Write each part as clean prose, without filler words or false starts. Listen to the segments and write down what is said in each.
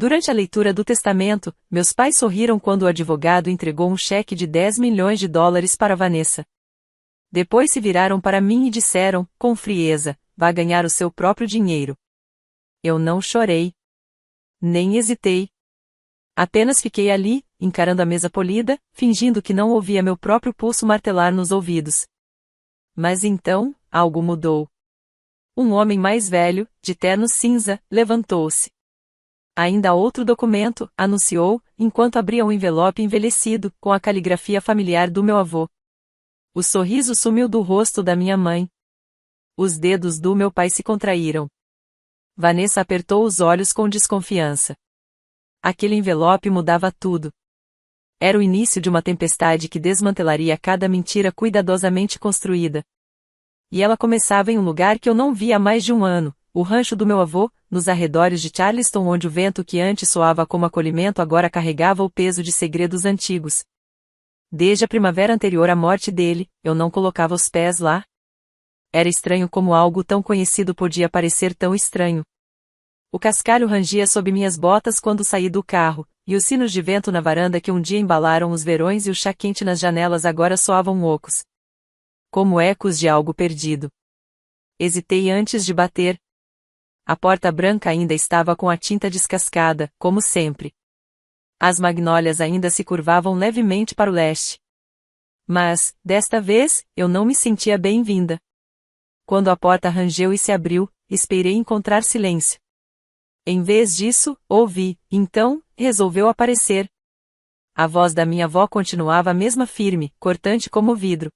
Durante a leitura do testamento, meus pais sorriram quando o advogado entregou um cheque de US$ 10 milhões para Vanessa. Depois se viraram para mim e disseram, com frieza, vá ganhar o seu próprio dinheiro. Eu não chorei. Nem hesitei. Apenas fiquei ali, encarando a mesa polida, fingindo que não ouvia meu próprio pulso martelar nos ouvidos. Mas então, algo mudou. Um homem mais velho, de terno cinza, levantou-se. Ainda há outro documento, anunciou, enquanto abria um envelope envelhecido, com a caligrafia familiar do meu avô. O sorriso sumiu do rosto da minha mãe. Os dedos do meu pai se contraíram. Vanessa apertou os olhos com desconfiança. Aquele envelope mudava tudo. Era o início de uma tempestade que desmantelaria cada mentira cuidadosamente construída. E ela começava em um lugar que eu não via há mais de um ano, o rancho do meu avô, nos arredores de Charleston, onde o vento que antes soava como acolhimento agora carregava o peso de segredos antigos. Desde a primavera anterior à morte dele, eu não colocava os pés lá. Era estranho como algo tão conhecido podia parecer tão estranho. O cascalho rangia sob minhas botas quando saí do carro, e os sinos de vento na varanda que um dia embalaram os verões e o chá quente nas janelas agora soavam ocos. Como ecos de algo perdido. Hesitei antes de bater. A porta branca ainda estava com a tinta descascada, como sempre. As magnólias ainda se curvavam levemente para o leste. Mas, desta vez, eu não me sentia bem-vinda. Quando a porta rangeu e se abriu, esperei encontrar silêncio. Em vez disso, ouvi, então, resolveu aparecer. A voz da minha avó continuava a mesma firme, cortante como vidro.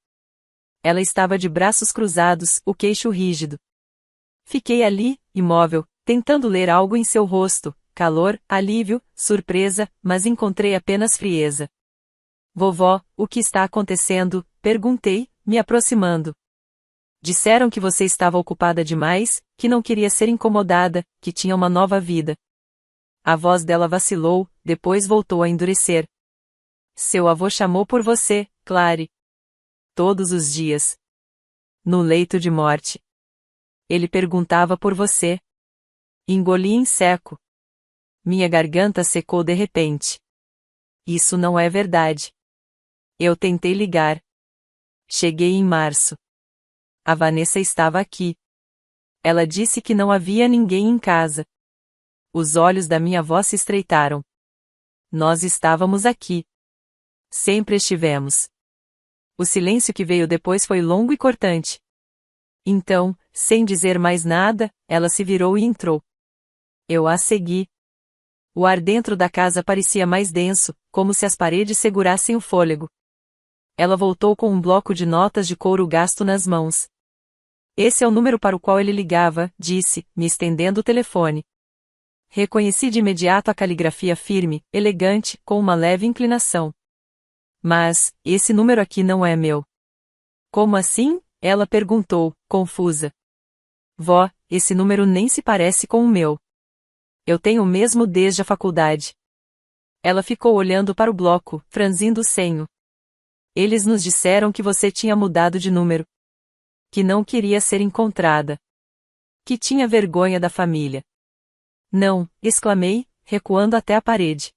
Ela estava de braços cruzados, o queixo rígido. Fiquei ali, imóvel, tentando ler algo em seu rosto. Calor, alívio, surpresa, mas encontrei apenas frieza. Vovó, o que está acontecendo? Perguntei, me aproximando. Disseram que você estava ocupada demais, que não queria ser incomodada, que tinha uma nova vida. A voz dela vacilou, depois voltou a endurecer. Seu avô chamou por você, Clary. Todos os dias. No leito de morte. Ele perguntava por você. Engoli em seco. Minha garganta secou de repente. Isso não é verdade. Eu tentei ligar. Cheguei em março. A Vanessa estava aqui. Ela disse que não havia ninguém em casa. Os olhos da minha avó se estreitaram. Nós estávamos aqui. Sempre estivemos. O silêncio que veio depois foi longo e cortante. Então, sem dizer mais nada, ela se virou e entrou. Eu a segui. O ar dentro da casa parecia mais denso, como se as paredes segurassem o fôlego. Ela voltou com um bloco de notas de couro gasto nas mãos. Esse é o número para o qual ele ligava, disse, me estendendo o telefone. Reconheci de imediato a caligrafia firme, elegante, com uma leve inclinação. Mas, esse número aqui não é meu. Como assim? Ela perguntou, confusa. Vó, esse número nem se parece com o meu. Eu tenho o mesmo desde a faculdade. Ela ficou olhando para o bloco, franzindo o senho. Eles nos disseram que você tinha mudado de número. Que não queria ser encontrada. Que tinha vergonha da família. Não, exclamei, recuando até a parede.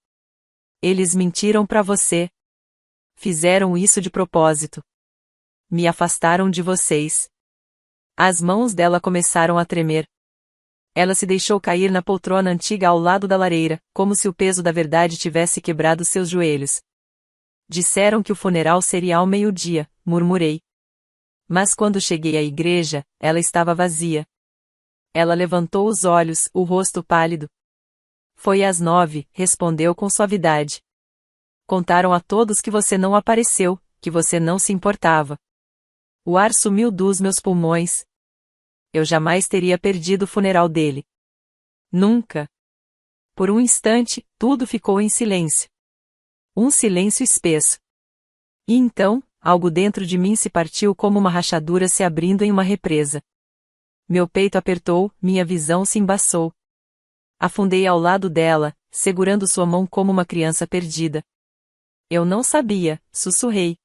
Eles mentiram para você. Fizeram isso de propósito. Me afastaram de vocês. As mãos dela começaram a tremer. Ela se deixou cair na poltrona antiga ao lado da lareira, como se o peso da verdade tivesse quebrado seus joelhos. Disseram que o funeral seria ao meio-dia, murmurei. Mas quando cheguei à igreja, ela estava vazia. Ela levantou os olhos, o rosto pálido. Foi às 9, respondeu com suavidade. Contaram a todos que você não apareceu, que você não se importava. O ar sumiu dos meus pulmões. Eu jamais teria perdido o funeral dele. Nunca. Por um instante, tudo ficou em silêncio. Um silêncio espesso. E então, algo dentro de mim se partiu como uma rachadura se abrindo em uma represa. Meu peito apertou, minha visão se embaçou. Afundei ao lado dela, segurando sua mão como uma criança perdida. Eu não sabia, sussurrei.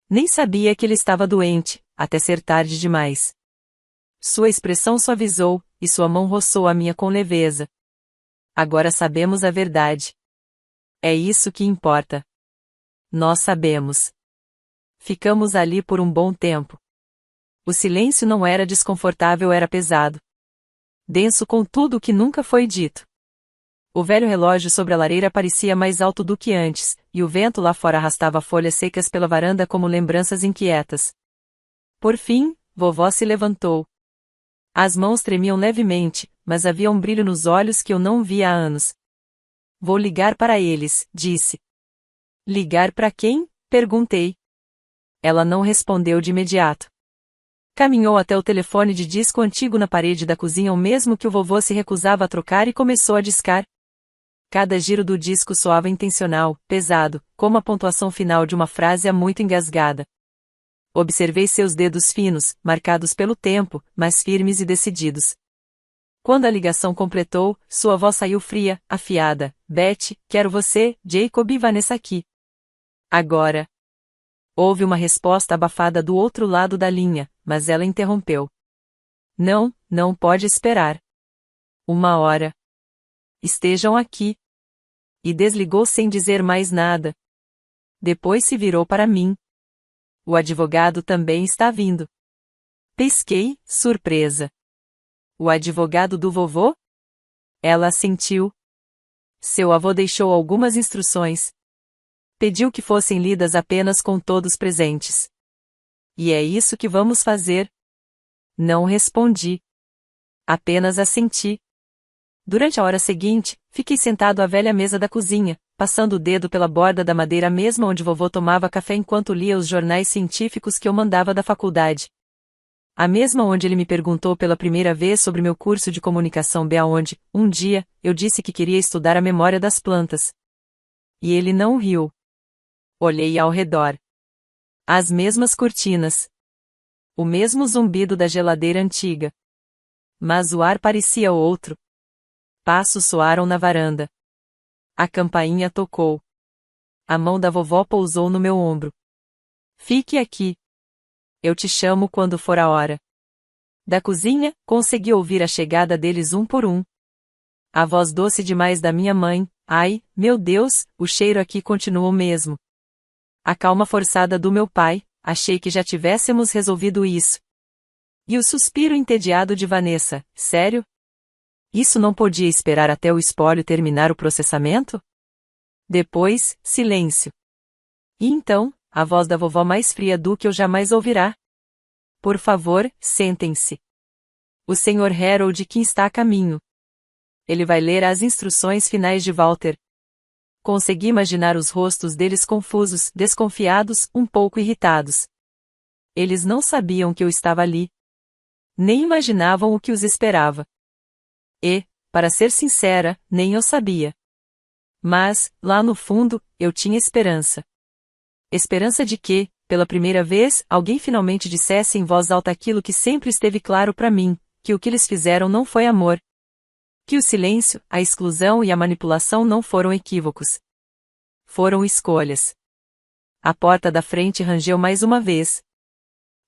Nem sabia que ele estava doente, até ser tarde demais. Sua expressão suavizou, e sua mão roçou a minha com leveza. Agora sabemos a verdade. É isso que importa. Nós sabemos. Ficamos ali por um bom tempo. O silêncio não era desconfortável, era pesado. Denso com tudo o que nunca foi dito. O velho relógio sobre a lareira parecia mais alto do que antes, e o vento lá fora arrastava folhas secas pela varanda como lembranças inquietas. Por fim, vovó se levantou. As mãos tremiam levemente, mas havia um brilho nos olhos que eu não via há anos. Vou ligar para eles, disse. Ligar para quem? Perguntei. Ela não respondeu de imediato. Caminhou até o telefone de disco antigo na parede da cozinha, o mesmo que o vovô se recusava a trocar, e começou a discar. Cada giro do disco soava intencional, pesado, como a pontuação final de uma frase muito engasgada. Observei seus dedos finos, marcados pelo tempo, mas firmes e decididos. Quando a ligação completou, sua voz saiu fria, afiada. Beth, quero você, Jacob e Vanessa aqui. Agora. Houve uma resposta abafada do outro lado da linha, mas ela interrompeu. Não, não pode esperar. 1 hora. Estejam aqui. E desligou sem dizer mais nada. Depois se virou para mim. O advogado também está vindo. Pesquei, surpresa. O advogado do vovô? Ela assentiu. Seu avô deixou algumas instruções. Pediu que fossem lidas apenas com todos presentes. E é isso que vamos fazer? Não respondi. Apenas assenti. Durante a hora seguinte, fiquei sentado à velha mesa da cozinha, passando o dedo pela borda da madeira mesma onde vovô tomava café enquanto lia os jornais científicos que eu mandava da faculdade. A mesma onde ele me perguntou pela primeira vez sobre meu curso de comunicação B, onde, um dia, eu disse que queria estudar a memória das plantas. E ele não riu. Olhei ao redor. As mesmas cortinas. O mesmo zumbido da geladeira antiga. Mas o ar parecia outro. Passos soaram na varanda. A campainha tocou. A mão da vovó pousou no meu ombro. Fique aqui. Eu te chamo quando for a hora. Da cozinha, consegui ouvir a chegada deles um por um. A voz doce demais da minha mãe. Ai, meu Deus, o cheiro aqui continua o mesmo. A calma forçada do meu pai. Achei que já tivéssemos resolvido isso. E o suspiro entediado de Vanessa. Sério? Isso não podia esperar até o espólio terminar o processamento? Depois, silêncio. E então, a voz da vovó mais fria do que eu jamais ouvirá. Por favor, sentem-se. O Sr. Harold Kim está a caminho. Ele vai ler as instruções finais de Walter. Consegui imaginar os rostos deles confusos, desconfiados, um pouco irritados. Eles não sabiam que eu estava ali. Nem imaginavam o que os esperava. E, para ser sincera, nem eu sabia. Mas, lá no fundo, eu tinha esperança. Esperança de que, pela primeira vez, alguém finalmente dissesse em voz alta aquilo que sempre esteve claro para mim, que o que eles fizeram não foi amor. Que o silêncio, a exclusão e a manipulação não foram equívocos. Foram escolhas. A porta da frente rangeu mais uma vez.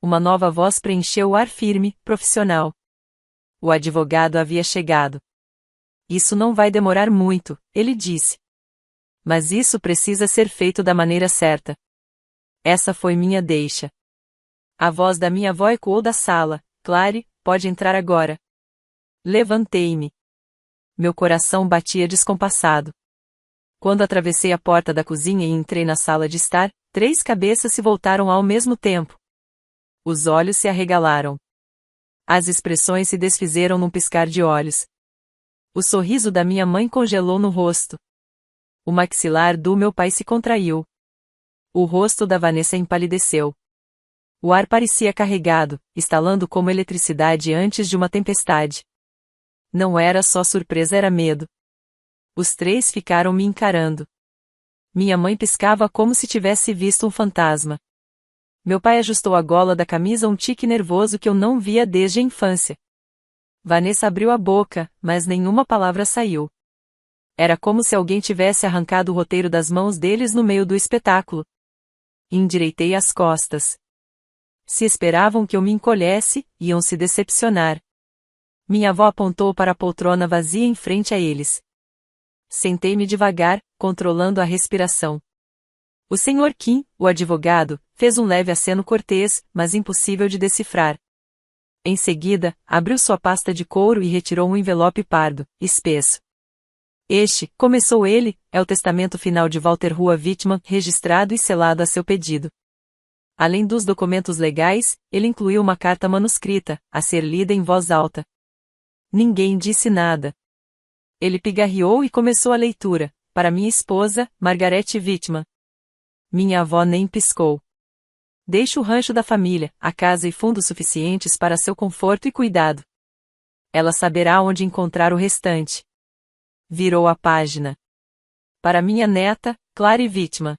Uma nova voz preencheu o ar firme, profissional. O advogado havia chegado. Isso não vai demorar muito, ele disse. Mas isso precisa ser feito da maneira certa. Essa foi minha deixa. A voz da minha avó ecoou da sala. Clary, pode entrar agora. Levantei-me. Meu coração batia descompassado. Quando atravessei a porta da cozinha e entrei na sala de estar, 3 cabeças se voltaram ao mesmo tempo. Os olhos se arregalaram. As expressões se desfizeram num piscar de olhos. O sorriso da minha mãe congelou no rosto. O maxilar do meu pai se contraiu. O rosto da Vanessa empalideceu. O ar parecia carregado, estalando como eletricidade antes de uma tempestade. Não era só surpresa, era medo. Os 3 ficaram me encarando. Minha mãe piscava como se tivesse visto um fantasma. Meu pai ajustou a gola da camisa, um tique nervoso que eu não via desde a infância. Vanessa abriu a boca, mas nenhuma palavra saiu. Era como se alguém tivesse arrancado o roteiro das mãos deles no meio do espetáculo. Endireitei as costas. Se esperavam que eu me encolhesse, iam se decepcionar. Minha avó apontou para a poltrona vazia em frente a eles. Sentei-me devagar, controlando a respiração. O Sr. Kim, o advogado, fez um leve aceno cortês, mas impossível de decifrar. Em seguida, abriu sua pasta de couro e retirou um envelope pardo, espesso. Este, começou ele, é o testamento final de Walter Rua Wittmann, registrado e selado a seu pedido. Além dos documentos legais, ele incluiu uma carta manuscrita, a ser lida em voz alta. Ninguém disse nada. Ele pigarreou e começou a leitura, para minha esposa, Margaret Wittmann. Minha avó nem piscou. Deixo o rancho da família, a casa e fundos suficientes para seu conforto e cuidado. Ela saberá onde encontrar o restante. Virou a página. Para minha neta, Clary Wittmann.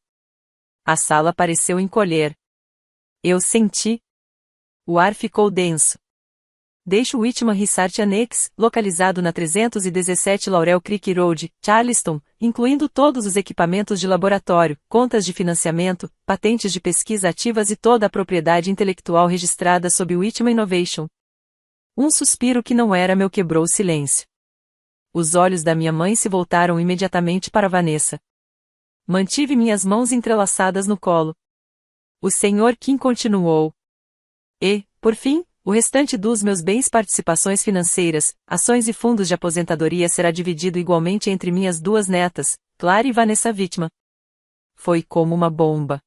A sala pareceu encolher. Eu senti. O ar ficou denso. Deixo Wittmann Research Annex, localizado na 317 Laurel Creek Road, Charleston, incluindo todos os equipamentos de laboratório, contas de financiamento, patentes de pesquisa ativas e toda a propriedade intelectual registrada sob Wittmann Innovation. Um suspiro que não era meu quebrou o silêncio. Os olhos da minha mãe se voltaram imediatamente para Vanessa. Mantive minhas mãos entrelaçadas no colo. O Sr. Kim continuou. E, por fim, o restante dos meus bens, participações financeiras, ações e fundos de aposentadoria será dividido igualmente entre minhas duas netas, Clara e Vanessa Wittmann. Foi como uma bomba.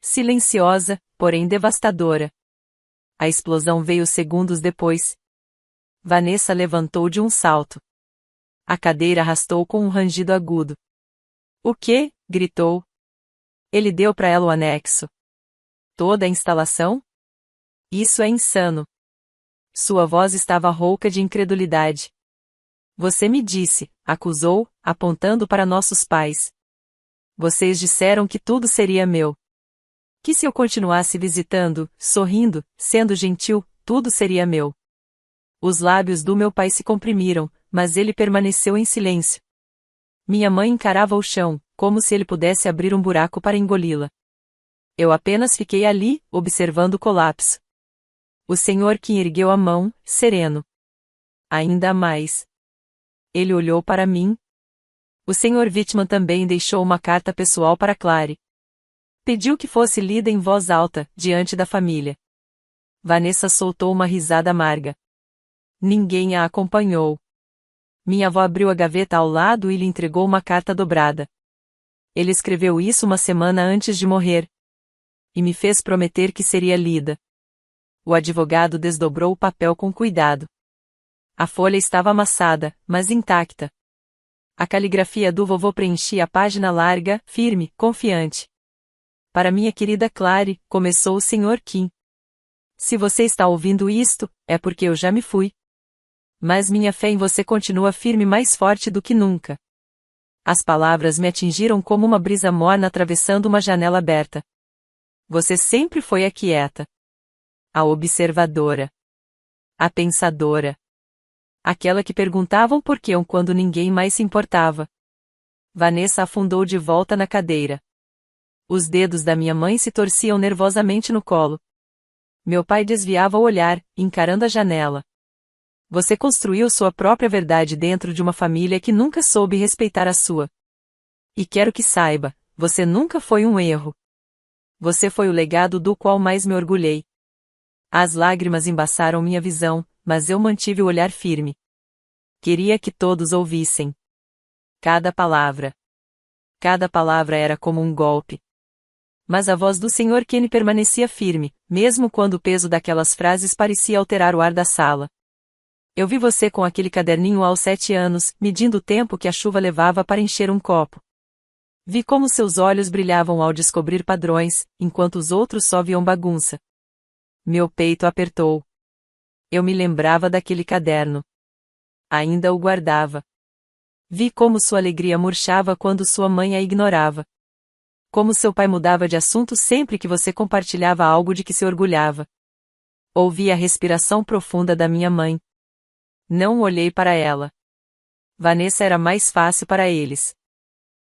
Silenciosa, porém devastadora. A explosão veio segundos depois. Vanessa levantou de um salto. A cadeira arrastou com um rangido agudo. O quê? Gritou. Ele deu para ela o anexo. Toda a instalação? Isso é insano. Sua voz estava rouca de incredulidade. Você me disse, acusou, apontando para nossos pais. Vocês disseram que tudo seria meu. Que se eu continuasse visitando, sorrindo, sendo gentil, tudo seria meu. Os lábios do meu pai se comprimiram, mas ele permaneceu em silêncio. Minha mãe encarava o chão, como se ele pudesse abrir um buraco para engoli-la. Eu apenas fiquei ali, observando o colapso. O Sr. Kim ergueu a mão, sereno. Ainda mais. Ele olhou para mim. O Sr. Wittmann também deixou uma carta pessoal para Clary. Pediu que fosse lida em voz alta, diante da família. Vanessa soltou uma risada amarga. Ninguém a acompanhou. Minha avó abriu a gaveta ao lado e lhe entregou uma carta dobrada. Ele escreveu isso uma semana antes de morrer. E me fez prometer que seria lida. O advogado desdobrou o papel com cuidado. A folha estava amassada, mas intacta. A caligrafia do vovô preenchia a página larga, firme, confiante. Para minha querida Clary, começou o Sr. Kim. Se você está ouvindo isto, é porque eu já me fui. Mas minha fé em você continua firme, mais forte do que nunca. As palavras me atingiram como uma brisa morna atravessando uma janela aberta. Você sempre foi a quieta. A observadora. A pensadora. Aquela que perguntavam por quê quando ninguém mais se importava. Vanessa afundou de volta na cadeira. Os dedos da minha mãe se torciam nervosamente no colo. Meu pai desviava o olhar, encarando a janela. Você construiu sua própria verdade dentro de uma família que nunca soube respeitar a sua. E quero que saiba, você nunca foi um erro. Você foi o legado do qual mais me orgulhei. As lágrimas embaçaram minha visão, mas eu mantive o olhar firme. Queria que todos ouvissem. Cada palavra. Cada palavra era como um golpe. Mas a voz do Sr. Kenny permanecia firme, mesmo quando o peso daquelas frases parecia alterar o ar da sala. Eu vi você com aquele caderninho aos 7 anos, medindo o tempo que a chuva levava para encher um copo. Vi como seus olhos brilhavam ao descobrir padrões, enquanto os outros só viam bagunça. Meu peito apertou. Eu me lembrava daquele caderno. Ainda o guardava. Vi como sua alegria murchava quando sua mãe a ignorava. Como seu pai mudava de assunto sempre que você compartilhava algo de que se orgulhava. Ouvi a respiração profunda da minha mãe. Não olhei para ela. Vanessa era mais fácil para eles.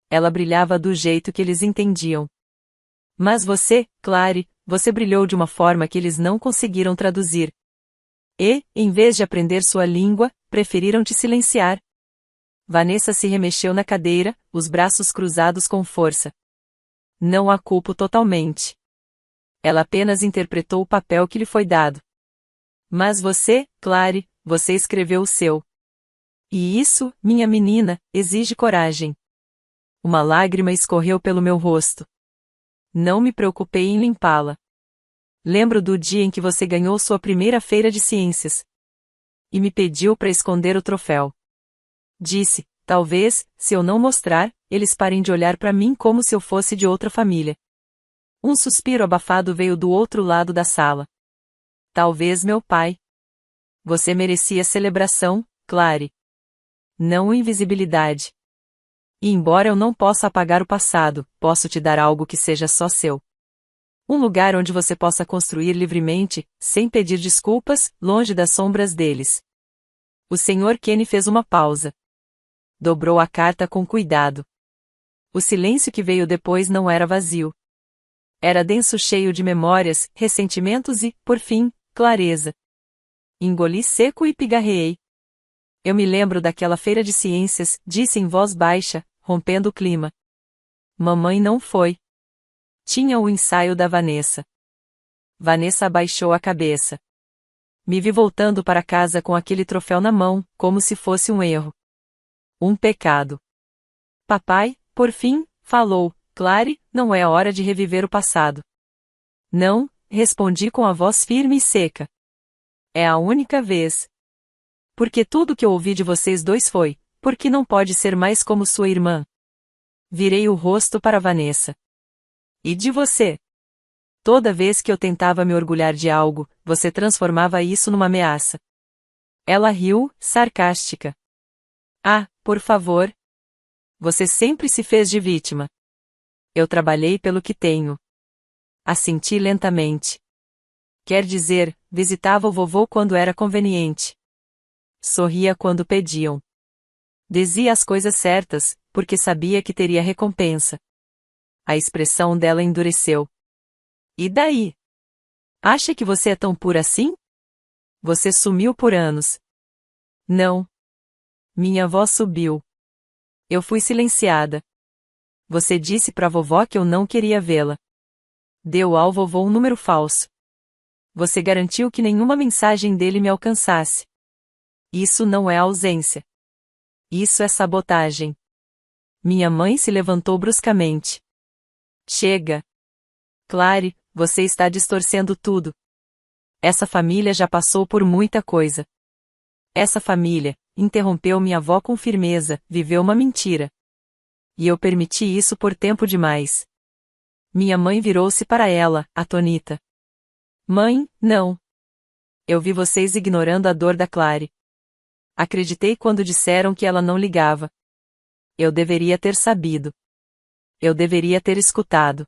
Ela brilhava do jeito que eles entendiam. Mas você, Clary, você brilhou de uma forma que eles não conseguiram traduzir. E, em vez de aprender sua língua, preferiram te silenciar. Vanessa se remexeu na cadeira, os braços cruzados com força. Não a culpo totalmente. Ela apenas interpretou o papel que lhe foi dado. Mas você, Clary, você escreveu o seu. E isso, minha menina, exige coragem. Uma lágrima escorreu pelo meu rosto. Não me preocupei em limpá-la. Lembro do dia em que você ganhou sua primeira feira de ciências. E me pediu para esconder o troféu. Disse, talvez, se eu não mostrar, eles parem de olhar para mim como se eu fosse de outra família. Um suspiro abafado veio do outro lado da sala. Talvez meu pai. Você merecia celebração, Clary. Não invisibilidade. E embora eu não possa apagar o passado, posso te dar algo que seja só seu. Um lugar onde você possa construir livremente, sem pedir desculpas, longe das sombras deles. O Sr. Kenny fez uma pausa. Dobrou a carta com cuidado. O silêncio que veio depois não era vazio. Era denso, cheio de memórias, ressentimentos e, por fim, clareza. Engoli seco e pigarreei. Eu me lembro daquela feira de ciências, disse em voz baixa, rompendo o clima. Mamãe não foi. Tinha o ensaio da Vanessa. Vanessa abaixou a cabeça. Me vi voltando para casa com aquele troféu na mão, como se fosse um erro. Um pecado. Papai, por fim, falou, Clary, não é hora de reviver o passado. Não, respondi com a voz firme e seca. É a única vez. Porque tudo que eu ouvi de vocês dois foi, por que não pode ser mais como sua irmã? Virei o rosto para Vanessa. E de você? Toda vez que eu tentava me orgulhar de algo, você transformava isso numa ameaça. Ela riu, sarcástica. Ah, por favor. Você sempre se fez de vítima. Eu trabalhei pelo que tenho. Assenti lentamente. Quer dizer, visitava o vovô quando era conveniente. Sorria quando pediam. Dizia as coisas certas, porque sabia que teria recompensa. A expressão dela endureceu. E daí? Acha que você é tão pura assim? Você sumiu por anos. Não. Minha voz subiu. Eu fui silenciada. Você disse pra vovó que eu não queria vê-la. Deu ao vovô um número falso. Você garantiu que nenhuma mensagem dele me alcançasse. Isso não é ausência. Isso é sabotagem. Minha mãe se levantou bruscamente. Chega. Clary, você está distorcendo tudo. Essa família já passou por muita coisa. Essa família, interrompeu minha avó com firmeza, viveu uma mentira. E eu permiti isso por tempo demais. Minha mãe virou-se para ela, atônita. Mãe, não. Eu vi vocês ignorando a dor da Clary. Acreditei quando disseram que ela não ligava. Eu deveria ter sabido. Eu deveria ter escutado.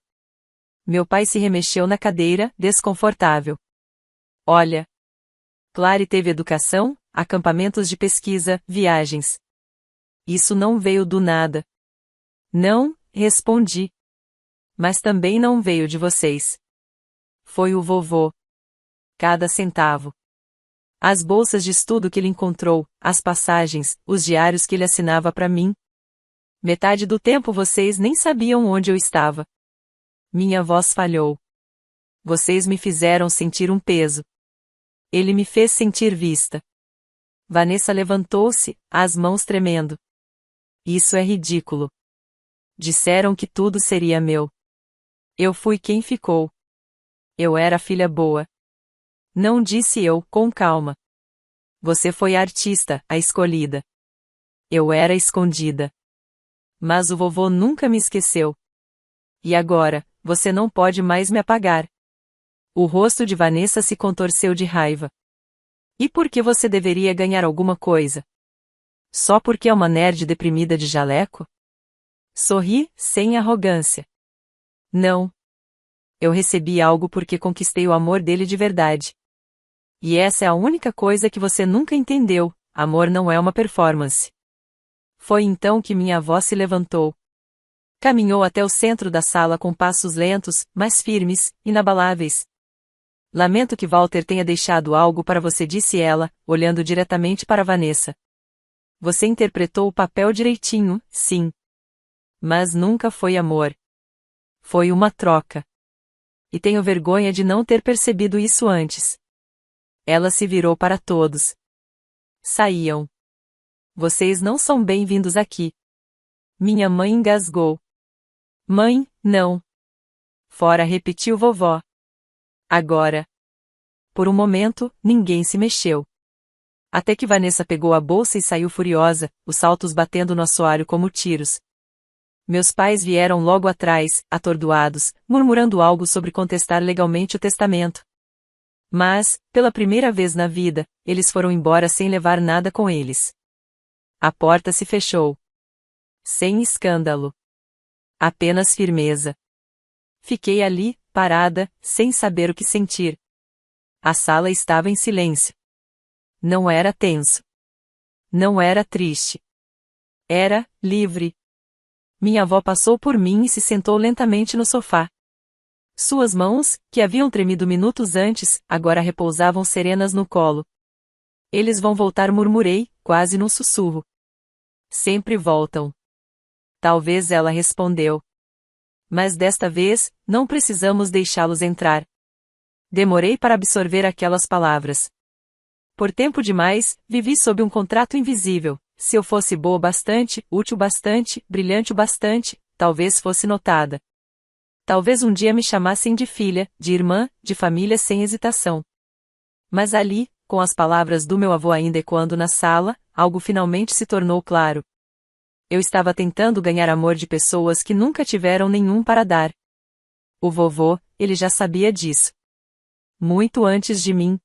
Meu pai se remexeu na cadeira, desconfortável. Olha. Clary teve educação, acampamentos de pesquisa, viagens. Isso não veio do nada. Não, respondi. Mas também não veio de vocês. Foi o vovô. Cada centavo. As bolsas de estudo que ele encontrou, as passagens, os diários que ele assinava para mim. Metade do tempo vocês nem sabiam onde eu estava. Minha voz falhou. Vocês me fizeram sentir um peso. Ele me fez sentir vista. Vanessa levantou-se, as mãos tremendo. Isso é ridículo. Disseram que tudo seria meu. Eu fui quem ficou. Eu era a filha boa. Não, disse eu, com calma. Você foi a artista, a escolhida. Eu era escondida. Mas o vovô nunca me esqueceu. E agora, você não pode mais me apagar. O rosto de Vanessa se contorceu de raiva. E por que você deveria ganhar alguma coisa? Só porque é uma nerd deprimida de jaleco? Sorri, sem arrogância. Não. Eu recebi algo porque conquistei o amor dele de verdade. E essa é a única coisa que você nunca entendeu, amor não é uma performance. Foi então que minha avó se levantou. Caminhou até o centro da sala com passos lentos, mas firmes, inabaláveis. Lamento que Walter tenha deixado algo para você, disse ela, olhando diretamente para Vanessa. Você interpretou o papel direitinho, sim. Mas nunca foi amor. Foi uma troca. E tenho vergonha de não ter percebido isso antes. Ela se virou para todos. Saíam. Vocês não são bem-vindos aqui. Minha mãe engasgou. Mãe, não. Fora, repetiu vovó. Agora. Por um momento, ninguém se mexeu. Até que Vanessa pegou a bolsa e saiu furiosa, os saltos batendo no assoalho como tiros. Meus pais vieram logo atrás, atordoados, murmurando algo sobre contestar legalmente o testamento. Mas, pela primeira vez na vida, eles foram embora sem levar nada com eles. A porta se fechou. Sem escândalo. Apenas firmeza. Fiquei ali, parada, sem saber o que sentir. A sala estava em silêncio. Não era tenso. Não era triste. Era livre. Minha avó passou por mim e se sentou lentamente no sofá. Suas mãos, que haviam tremido minutos antes, agora repousavam serenas no colo. Eles vão voltar, murmurei, quase num sussurro. Sempre voltam. Talvez, ela respondeu. Mas desta vez, não precisamos deixá-los entrar. Demorei para absorver aquelas palavras. Por tempo demais, vivi sob um contrato invisível. Se eu fosse boa o bastante, útil o bastante, brilhante o bastante, talvez fosse notada. Talvez um dia me chamassem de filha, de irmã, de família sem hesitação. Mas ali, com as palavras do meu avô ainda ecoando na sala, algo finalmente se tornou claro. Eu estava tentando ganhar amor de pessoas que nunca tiveram nenhum para dar. O vovô, ele já sabia disso. Muito antes de mim.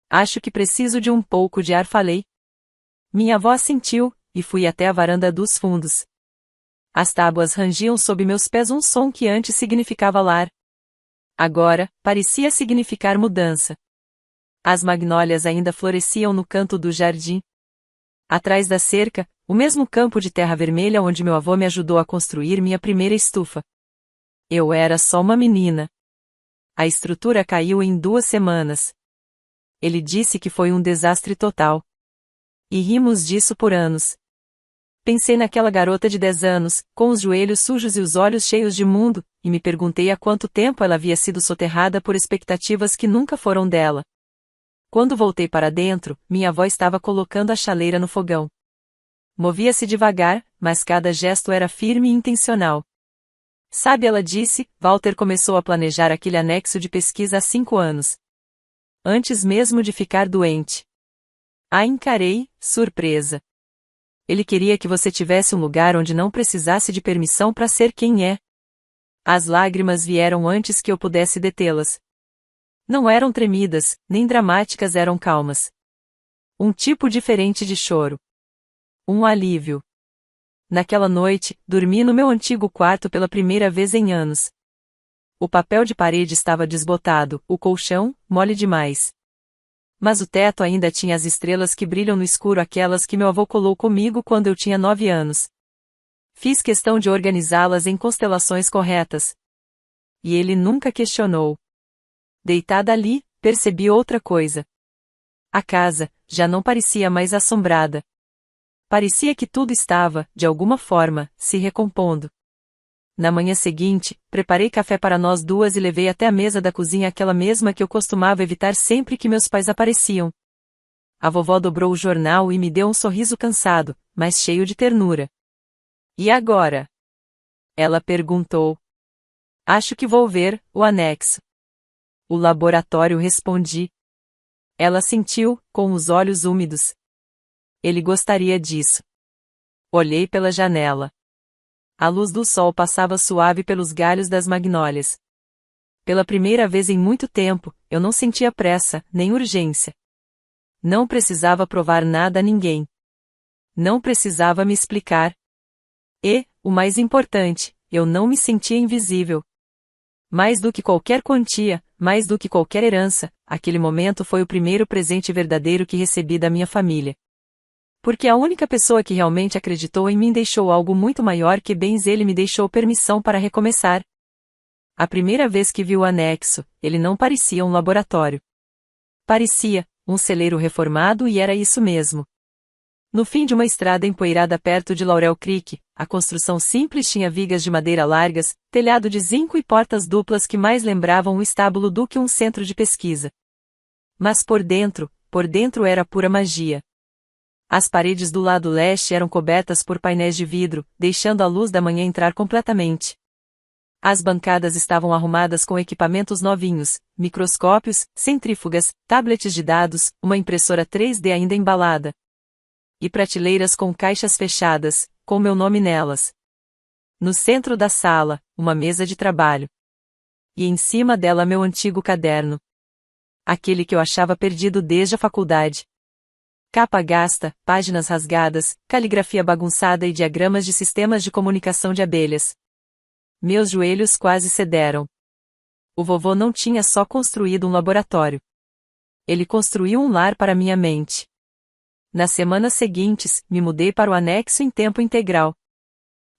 Acho que preciso de um pouco de ar, falei. Minha avó assentiu, e fui até a varanda dos fundos. As tábuas rangiam sob meus pés, um som que antes significava lar. Agora, parecia significar mudança. As magnólias ainda floresciam no canto do jardim. Atrás da cerca, o mesmo campo de terra vermelha onde meu avô me ajudou a construir minha primeira estufa. Eu era só uma menina. A estrutura caiu em 2 semanas. Ele disse que foi um desastre total. E rimos disso por anos. Pensei naquela garota de 10 anos, com os joelhos sujos e os olhos cheios de mundo, e me perguntei há quanto tempo ela havia sido soterrada por expectativas que nunca foram dela. Quando voltei para dentro, minha avó estava colocando a chaleira no fogão. Movia-se devagar, mas cada gesto era firme e intencional. Sabe, ela disse, Walter começou a planejar aquele anexo de pesquisa há 5 anos. Antes mesmo de ficar doente. A encarei, surpresa. Ele queria que você tivesse um lugar onde não precisasse de permissão para ser quem é. As lágrimas vieram antes que eu pudesse detê-las. Não eram tremidas, nem dramáticas, eram calmas. Um tipo diferente de choro. Um alívio. Naquela noite, dormi no meu antigo quarto pela primeira vez em anos. O papel de parede estava desbotado, o colchão, mole demais. Mas o teto ainda tinha as estrelas que brilham no escuro, aquelas que meu avô colou comigo quando eu tinha 9 anos. Fiz questão de organizá-las em constelações corretas. E ele nunca questionou. Deitada ali, percebi outra coisa. A casa, já não parecia mais assombrada. Parecia que tudo estava, de alguma forma, se recompondo. Na manhã seguinte, preparei café para nós duas e levei até a mesa da cozinha, aquela mesma que eu costumava evitar sempre que meus pais apareciam. A vovó dobrou o jornal e me deu um sorriso cansado, mas cheio de ternura. E agora? Ela perguntou. Acho que vou ver o anexo. O laboratório, respondi. Ela sentiu, com os olhos úmidos. Ele gostaria disso. Olhei pela janela. A luz do sol passava suave pelos galhos das magnólias. Pela primeira vez em muito tempo, eu não sentia pressa, nem urgência. Não precisava provar nada a ninguém. Não precisava me explicar. E, o mais importante, eu não me sentia invisível. Mais do que qualquer quantia, mais do que qualquer herança, aquele momento foi o primeiro presente verdadeiro que recebi da minha família. Porque a única pessoa que realmente acreditou em mim deixou algo muito maior que bens, ele me deixou permissão para recomeçar. A primeira vez que vi o anexo, ele não parecia um laboratório. Parecia um celeiro reformado, e era isso mesmo. No fim de uma estrada empoeirada perto de Laurel Creek, a construção simples tinha vigas de madeira largas, telhado de zinco e portas duplas que mais lembravam um estábulo do que um centro de pesquisa. Mas por dentro era pura magia. As paredes do lado leste eram cobertas por painéis de vidro, deixando a luz da manhã entrar completamente. As bancadas estavam arrumadas com equipamentos novinhos, microscópios, centrífugas, tablets de dados, uma impressora 3D ainda embalada. E prateleiras com caixas fechadas, com meu nome nelas. No centro da sala, uma mesa de trabalho. E em cima dela meu antigo caderno. Aquele que eu achava perdido desde a faculdade. Capa gasta, páginas rasgadas, caligrafia bagunçada e diagramas de sistemas de comunicação de abelhas. Meus joelhos quase cederam. O vovô não tinha só construído um laboratório. Ele construiu um lar para minha mente. Nas semanas seguintes, me mudei para o anexo em tempo integral.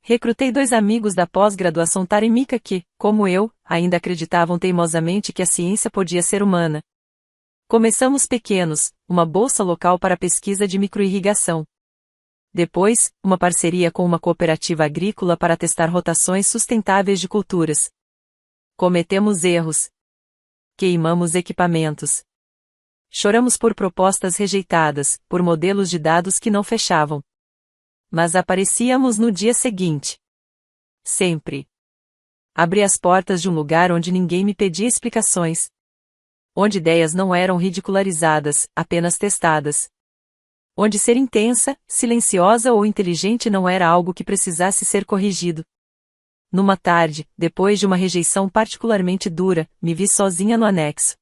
Recrutei 2 amigos da pós-graduação tarêmica que, como eu, ainda acreditavam teimosamente que a ciência podia ser humana. Começamos pequenos, uma bolsa local para pesquisa de microirrigação. Depois, uma parceria com uma cooperativa agrícola para testar rotações sustentáveis de culturas. Cometemos erros. Queimamos equipamentos. Choramos por propostas rejeitadas, por modelos de dados que não fechavam. Mas aparecíamos no dia seguinte. Sempre. Abri as portas de um lugar onde ninguém me pedia explicações. Onde ideias não eram ridicularizadas, apenas testadas. Onde ser intensa, silenciosa ou inteligente não era algo que precisasse ser corrigido. Numa tarde, depois de uma rejeição particularmente dura, me vi sozinha no anexo.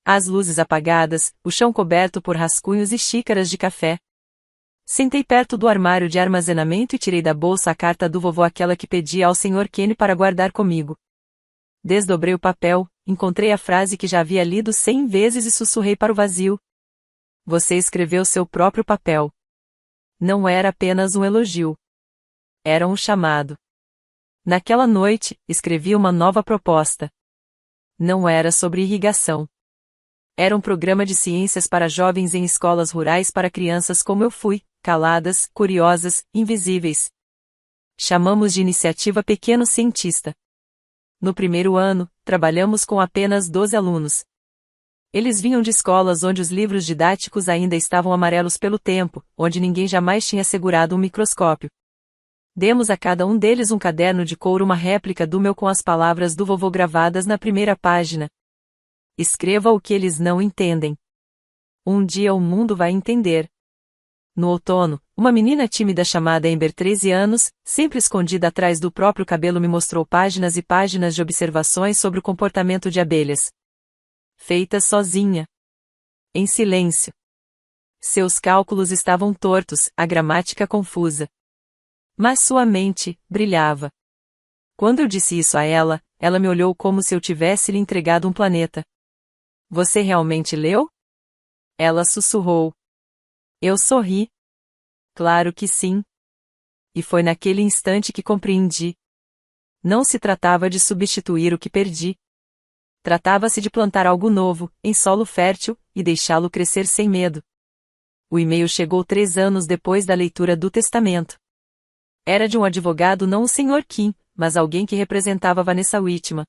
As luzes apagadas, o chão coberto por rascunhos e xícaras de café. Sentei perto do armário de armazenamento e tirei da bolsa a carta do vovô, aquela que pedia ao Sr. Kenny para guardar comigo. Desdobrei o papel, encontrei a frase que já havia lido 100 vezes e sussurrei para o vazio. Você escreveu seu próprio papel. Não era apenas um elogio. Era um chamado. Naquela noite, escrevi uma nova proposta. Não era sobre irrigação. Era um programa de ciências para jovens em escolas rurais para crianças como eu fui, caladas, curiosas, invisíveis. Chamamos de Iniciativa Pequeno Cientista. No primeiro ano, trabalhamos com apenas 12 alunos. Eles vinham de escolas onde os livros didáticos ainda estavam amarelos pelo tempo, onde ninguém jamais tinha segurado um microscópio. Demos a cada um deles um caderno de couro, uma réplica do meu com as palavras do vovô gravadas na primeira página. Escreva o que eles não entendem. Um dia o mundo vai entender. No outono, uma menina tímida chamada Ember, 13 anos, sempre escondida atrás do próprio cabelo, me mostrou páginas e páginas de observações sobre o comportamento de abelhas. Feitas sozinha. Em silêncio. Seus cálculos estavam tortos, a gramática confusa. Mas sua mente brilhava. Quando eu disse isso a ela, ela me olhou como se eu tivesse lhe entregado um planeta. Você realmente leu? Ela sussurrou. Eu sorri. Claro que sim. E foi naquele instante que compreendi. Não se tratava de substituir o que perdi. Tratava-se de plantar algo novo, em solo fértil, e deixá-lo crescer sem medo. O e-mail chegou 3 anos depois da leitura do testamento. Era de um advogado, não o Sr. Kim, mas alguém que representava Vanessa Whitman.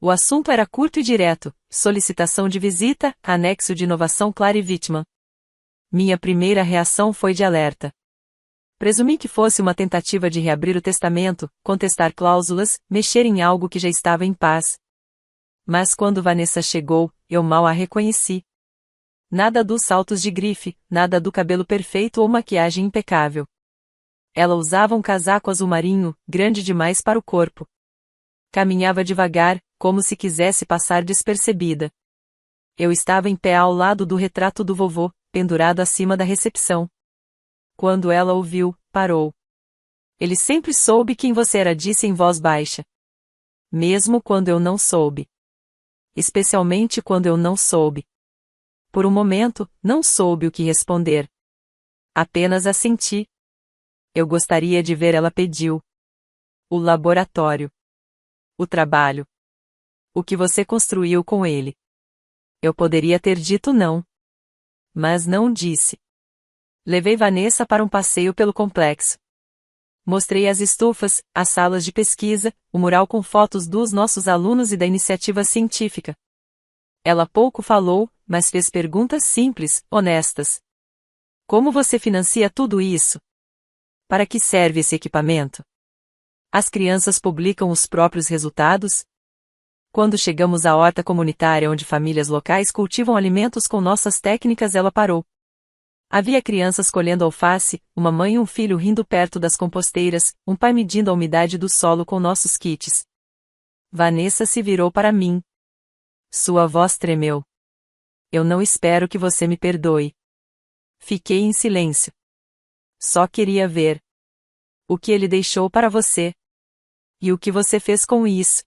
O assunto era curto e direto: solicitação de visita, anexo de inovação Clary Whitman. Minha primeira reação foi de alerta. Presumi que fosse uma tentativa de reabrir o testamento, contestar cláusulas, mexer em algo que já estava em paz. Mas quando Vanessa chegou, eu mal a reconheci. Nada dos saltos de grife, nada do cabelo perfeito ou maquiagem impecável. Ela usava um casaco azul marinho, grande demais para o corpo. Caminhava devagar, como se quisesse passar despercebida. Eu estava em pé ao lado do retrato do vovô, pendurado acima da recepção. Quando ela o viu, parou. Ele sempre soube quem você era, disse em voz baixa. Mesmo quando eu não soube. Especialmente quando eu não soube. Por um momento, não soube o que responder. Apenas assenti. Eu gostaria de ver, ela pediu. O laboratório. O trabalho. O que você construiu com ele. Eu poderia ter dito não. Mas não disse. Levei Vanessa para um passeio pelo complexo. Mostrei as estufas, as salas de pesquisa, o mural com fotos dos nossos alunos e da iniciativa científica. Ela pouco falou, mas fez perguntas simples, honestas. Como você financia tudo isso? Para que serve esse equipamento? As crianças publicam os próprios resultados? Quando chegamos à horta comunitária onde famílias locais cultivam alimentos com nossas técnicas, ela parou. Havia crianças colhendo alface, uma mãe e um filho rindo perto das composteiras, um pai medindo a umidade do solo com nossos kits. Vanessa se virou para mim. Sua voz tremeu. Eu não espero que você me perdoe. Fiquei em silêncio. Só queria ver o que ele deixou para você. E o que você fez com isso?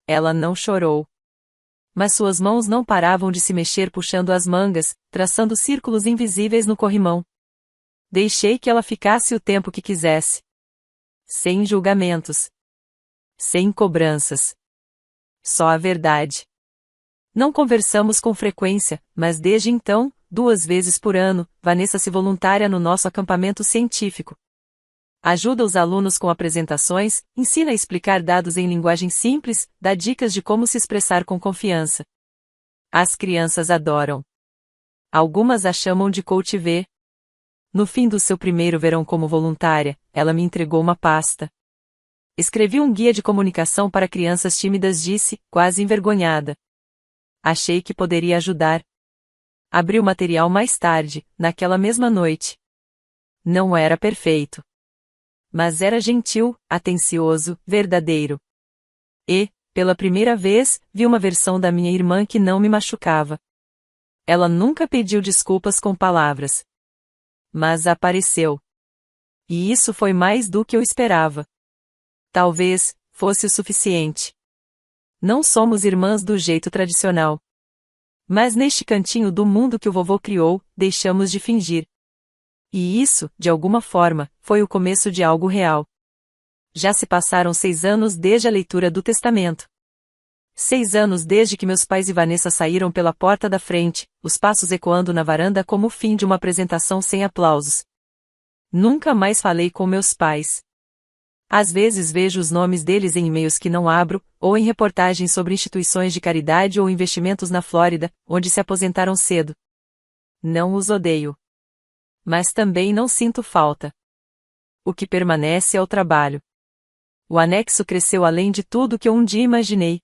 Ela não chorou. Mas suas mãos não paravam de se mexer puxando as mangas, traçando círculos invisíveis no corrimão. Deixei que ela ficasse o tempo que quisesse. Sem julgamentos. Sem cobranças. Só a verdade. Não conversamos com frequência, mas desde então, 2 vezes por ano, Vanessa se voluntaria no nosso acampamento científico. Ajuda os alunos com apresentações, ensina a explicar dados em linguagem simples, dá dicas de como se expressar com confiança. As crianças adoram. Algumas a chamam de Coach V. No fim do seu primeiro verão como voluntária, ela me entregou uma pasta. Escrevi um guia de comunicação para crianças tímidas, disse, quase envergonhada. Achei que poderia ajudar. Abri o material mais tarde, naquela mesma noite. Não era perfeito. Mas era gentil, atencioso, verdadeiro. E, pela primeira vez, vi uma versão da minha irmã que não me machucava. Ela nunca pediu desculpas com palavras. Mas apareceu. E isso foi mais do que eu esperava. Talvez fosse o suficiente. Não somos irmãs do jeito tradicional. Mas neste cantinho do mundo que o vovô criou, deixamos de fingir. E isso, de alguma forma, foi o começo de algo real. Já se passaram 6 anos desde a leitura do testamento. 6 anos desde que meus pais e Vanessa saíram pela porta da frente, os passos ecoando na varanda como o fim de uma apresentação sem aplausos. Nunca mais falei com meus pais. Às vezes vejo os nomes deles em e-mails que não abro, ou em reportagens sobre instituições de caridade ou investimentos na Flórida, onde se aposentaram cedo. Não os odeio. Mas também não sinto falta. O que permanece é o trabalho. O anexo cresceu além de tudo que eu um dia imaginei.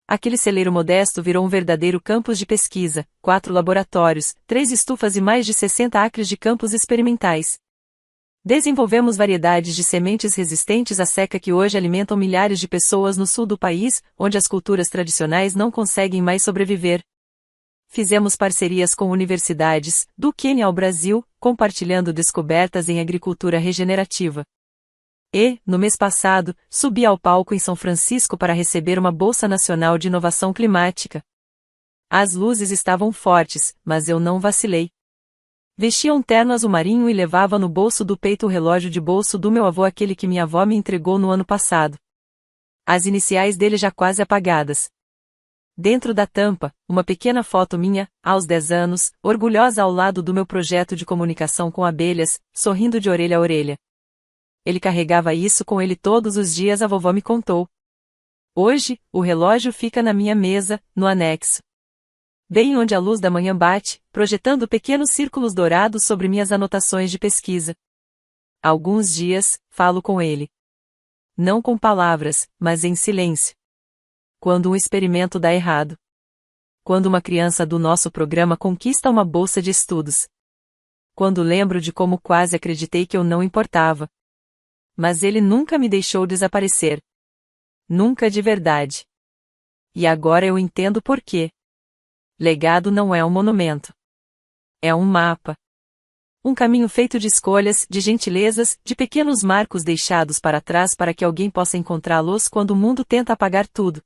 Aquele celeiro modesto virou um verdadeiro campus de pesquisa, 4 laboratórios, 3 estufas e mais de 60 acres de campos experimentais. Desenvolvemos variedades de sementes resistentes à seca que hoje alimentam milhares de pessoas no sul do país, onde as culturas tradicionais não conseguem mais sobreviver. Fizemos parcerias com universidades, do Quênia ao Brasil, compartilhando descobertas em agricultura regenerativa. E, no mês passado, subi ao palco em São Francisco para receber uma Bolsa Nacional de Inovação Climática. As luzes estavam fortes, mas eu não vacilei. Vestia um terno azul marinho e levava no bolso do peito o relógio de bolso do meu avô, aquele que minha avó me entregou no ano passado. As iniciais dele já quase apagadas. Dentro da tampa, uma pequena foto minha, aos 10 anos, orgulhosa ao lado do meu projeto de comunicação com abelhas, sorrindo de orelha a orelha. Ele carregava isso com ele todos os dias, a vovó me contou. Hoje, o relógio fica na minha mesa, no anexo. Bem onde a luz da manhã bate, projetando pequenos círculos dourados sobre minhas anotações de pesquisa. Alguns dias, falo com ele. Não com palavras, mas em silêncio. Quando um experimento dá errado. Quando uma criança do nosso programa conquista uma bolsa de estudos. Quando lembro de como quase acreditei que eu não importava. Mas ele nunca me deixou desaparecer. Nunca de verdade. E agora eu entendo por quê. Legado não é um monumento. É um mapa. Um caminho feito de escolhas, de gentilezas, de pequenos marcos deixados para trás para que alguém possa encontrá-los quando o mundo tenta apagar tudo.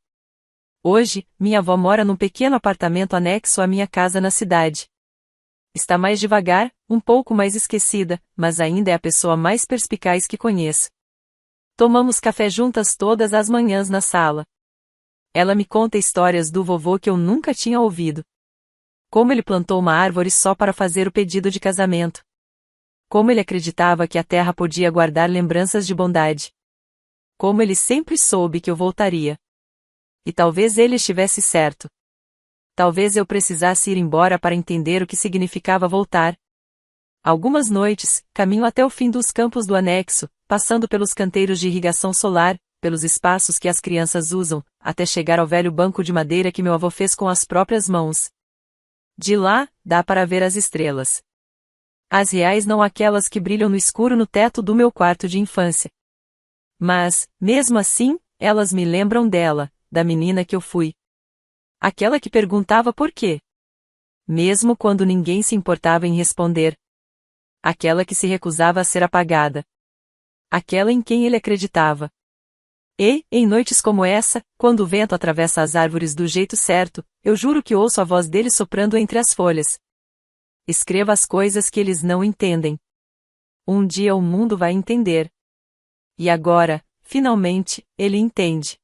Hoje, minha avó mora num pequeno apartamento anexo à minha casa na cidade. Está mais devagar, um pouco mais esquecida, mas ainda é a pessoa mais perspicaz que conheço. Tomamos café juntas todas as manhãs na sala. Ela me conta histórias do vovô que eu nunca tinha ouvido. Como ele plantou uma árvore só para fazer o pedido de casamento. Como ele acreditava que a terra podia guardar lembranças de bondade. Como ele sempre soube que eu voltaria. E talvez ele estivesse certo. Talvez eu precisasse ir embora para entender o que significava voltar. Algumas noites, caminho até o fim dos campos do anexo, passando pelos canteiros de irrigação solar, pelos espaços que as crianças usam, até chegar ao velho banco de madeira que meu avô fez com as próprias mãos. De lá, dá para ver as estrelas. As reais, não aquelas que brilham no escuro no teto do meu quarto de infância. Mas, mesmo assim, elas me lembram dela, da menina que eu fui. Aquela que perguntava por quê. Mesmo quando ninguém se importava em responder. Aquela que se recusava a ser apagada. Aquela em quem ele acreditava. E, em noites como essa, quando o vento atravessa as árvores do jeito certo, eu juro que ouço a voz dele soprando entre as folhas. Escreva as coisas que eles não entendem. Um dia o mundo vai entender. E agora, finalmente, ele entende.